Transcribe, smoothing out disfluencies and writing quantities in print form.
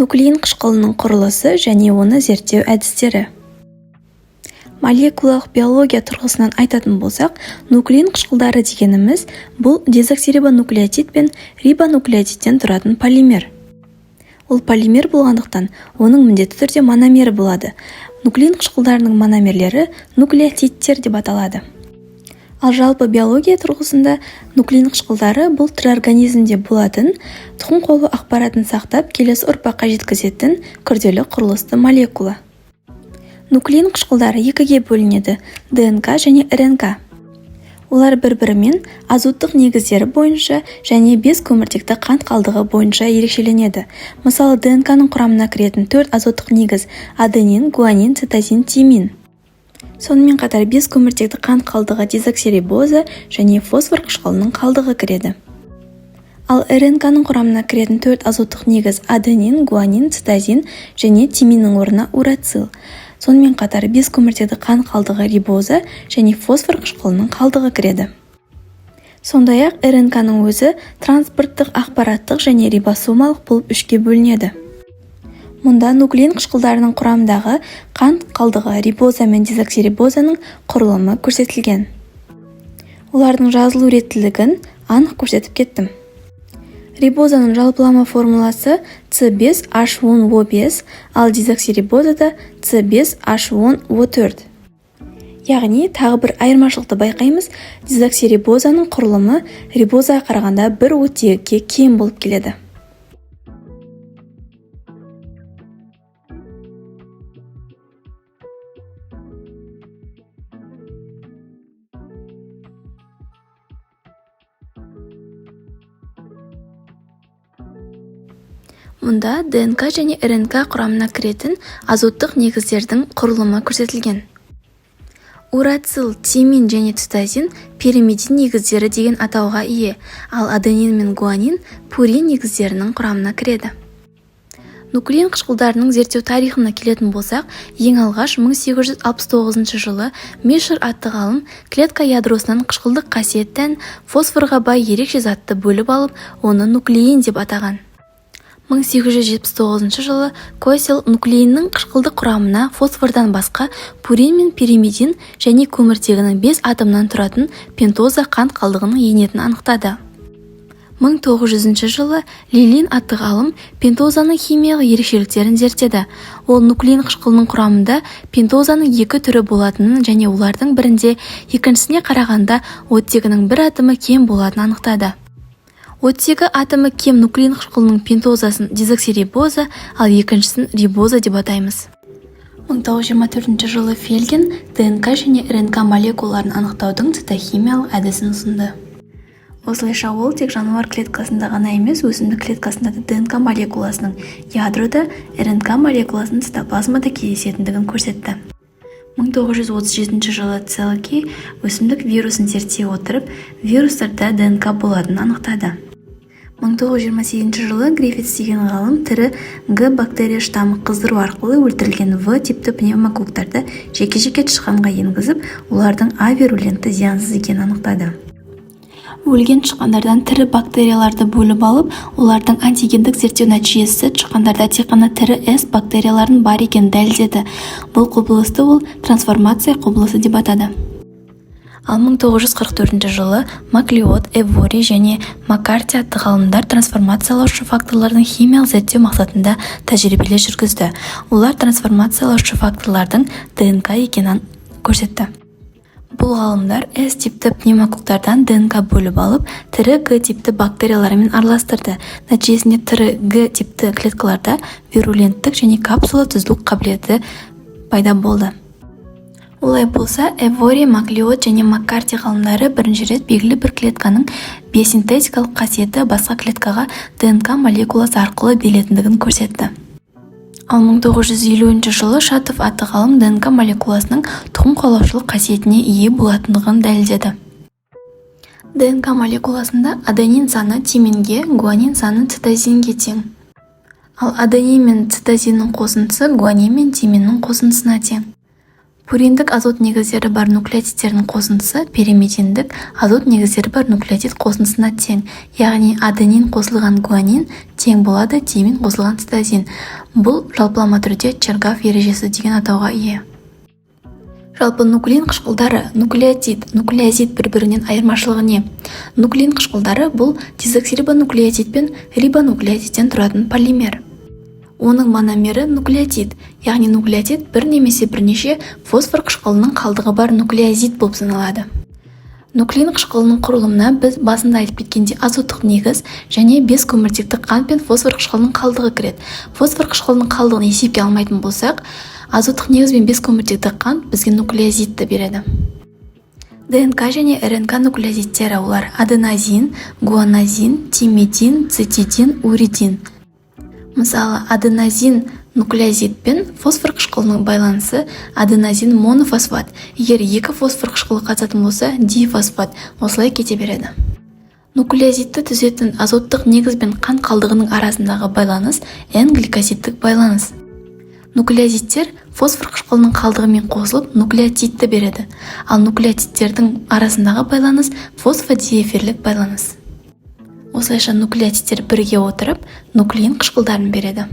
Нуклеин қышқылының құрылысы және оны зерттеу әдістері. Молекулалық биология тұрғысынан айтатын болсақ, нуклеин қышқылдары дегеніміз бұл дезоксирибонуклеотид пен рибонуклеотидтен тұратын полимер. Ол полимер болғандықтан, оның міндетті түрде мономері болады. Нуклеин қышқылдарының мономерлері нуклеотидтер деп аталады. Ал жалпы биология тұрғысында нуклеин қышқылдары бұл тірі организмде болатын, тұқым қуалау ақпаратын сақтап, келесі ұрпаққа жеткізетін күрделі құрылысты молекула. Нуклеин қышқылдары екіге бөлінеді: ДНК және РНК. Олар бір-бірімен азоттық негіздері бойынша және бес көміртекті қант қалдығы бойынша ерекшеленеді. Мысалы, ДНК-ның құрамына кіретін 4 азоттық негіз: аденин, гуанин, цитозин, тимин. Сонымен қатар бес көміртекті қант қалдығы дезоксирибоза және фосфор қышқылының қалдығы кіреді. Ал РНК-ның құрамына кіретін 4 азоттық негіз: аденин, гуанин, цитозин және тиминнің орнына урацил. Сонымен қатар бес көміртекті қант қалдығы рибоза және фосфор қышқылының қалдығы кіреді. Сондай-ақ РНК-ның өзі транспорттық, ақпараттық және рибосомалық болып үшке бөлінеді. Мұнда нуклеин қышқылдарының құрамындағы қант қалдығы рибоза мен дезоксирибозаның құрылымы көрсетілген. Олардың жазылу реттілігін анық көрсетіп кеттім. Рибозаның жалпылама формуласы C5H10O5, ал дезоксирибозада C5H10O4. Яғни, тағы бір айырмашылықты байқаймыз: дезоксирибозаның құрылымы рибозаға қарағанда бір оттегіге кем болып келеді. Мұнда ДНК және РНК құрамына кіретін азоттық негіздердің құрылымы көрсетілген. Урацил, тимин және цитозин пиримидин негіздері деген атауға ие, ал аденин мен гуанин пурин негіздерінің құрамына кіреді. Нуклеин қышқылдарының зерттеу тарихына келетін болсақ, ең алғаш 1869 жылы Мишер атты ғалым клетка ядросынан қышқылдық қасиеттен фосфорға бай ерекше затты бөліп алып, оны нуклеин деп атаған. 1879 жылы Койсел нуклеиннің қышқылдық құрамына фосфордан басқа пурин мен пиримидин және көміртегінің 5 атомнан тұратын пентоза қант қалдығының енетін анықтады. 1900 жылы Лилин атты ғалым пентозаның химиялық ерекшеліктерін зерттеді. Ол нуклеин қышқылының құрамында пентозаның 2 түрі болатынын және олардың бірінде екіншісіне қарағанда оттегінің бір атомы кем болатынын анықтады. Оттегі атомы кем нуклеин қышқылының пентозасын дезоксирибоза, ал екіншісін рибоза деп атаймыз. 1924 жылы Фельген ДНК және РНК молекулаларын анықтаудың цитохимиялық әдісін ұсынды. Осылайша ол тек жануар клеткасында ғана емес, өсімдік клеткасында да ДНК молекуласының ядрода, РНК молекуласының цитоплазмада кездесетіндігін көрсетті. 1937 жылы Целки өсімдік вирусын зерттей отырып, вирустарда ДНК болатынын анықтады. 1928 жылы Гриффитс деген ғалым тірі Г бактерия штамы қыздыру арқылы өлтірілген В типті пневмококтарды жеке-жеке тышқанға енгізіп, олардың авирулентті зиянсыз екенін анықтады. Өлген тышқандардан тірі бактерияларды бөліп алып, олардың антигендік зерттеу нәтижесі тышқандарда тек қана тірі С бактерияларын бар екенін дәлелдеді. Бұл құбылысты ол трансформация құбылысы деп атады. Ал 1944 жылы Маклеод, Эвори және Маккарти атты ғалымдар трансформациялаушы факторлардың химиялық зерттеу мақсатында тәжірибелер жүргізді. Олар трансформациялаушы факторлардың ДНК екенін көрсетті. Бұл ғалымдар С типті пневмококтардан ДНК бөліп алып, тірі Г типті бактерияларымен араластырды. Нәтижесінде тірі Г типті клеткаларда вируленттік және капсула түзілу қабілеті пайда болды. Олай болса, Эвори, Маклеод және Маккарти ғалымдары бірінші рет белгілі бір клетканың биосинтетикалық қасиеті басқа клеткаға ДНК молекуласы арқылы берілетіндігін көрсетті. Ал 1950 жылы Шатов атты ғалым ДНК молекуласының тұқым қуалаушылық қасиетіне ие болатындығын дәлелдеді. ДНК молекуласында аденин саны тиминге, гуанин саны цитозинге тең. Ал аденин мен цитозиннің қосындысы гуанин мен тиминнің қосындысына тең. Пуриндік азот негіздері бар нуклеотидтердің қосындысы пиримидиндік азот негіздері бар нуклеотид қосындысына тең, яғни аденин қосылған гуанин тең болады тиіммен қосылған цитозин. Бұл жалпылама түрде Чаргав ережесі деген атауға ие. Жалпы нуклеин қышқылдары нуклеозид бір-бірінен айырмашылығы не? Нуклеин қышқылдары бұл дезоксирибонуклеозид пен рибонуклеозидтен тұратын полимер. Оның мономері нуклеотид, яғни нуклеотид бір немесе бірнеше фосфор қышқылының қалдығы бар нуклеозид болып саналады. Нуклеин қышқылының құрылымына біз басында айтып кеткенде азоттық негіз және 5 көміртекті қант пен фосфор қышқылының қалдығы кіреді. Фосфор қышқылының қалдығын есепке алмайтын болсақ, азоттық негіз бен 5 көміртекті қант бізге нуклеозидті береді. ДНК және РНК нуклеозидтері олар аденозин, гуанозин, тимидин, цитидин, уридин. Мысалы, аденозин нуклеозид пен фосфор қышқылының байланысы аденозин монофосфат. Егер 2 фосфор қышқылы қатысатын болса, дифосфат. Осылай кете береді. Нуклеозидті түзетін азоттық негіз бен қант қалдығының арасындағы байланыс N-гликозидтік байланыс. Нуклеозидтер фосфор қышқылының қалдығымен қосылып нуклеотидті береді, ал нуклеотидтердің арасындағы байланыс фосфодиэфирлік байланыс. Осылайша нуклеотидтер бірге отырып нуклеин қышқылдарын береді.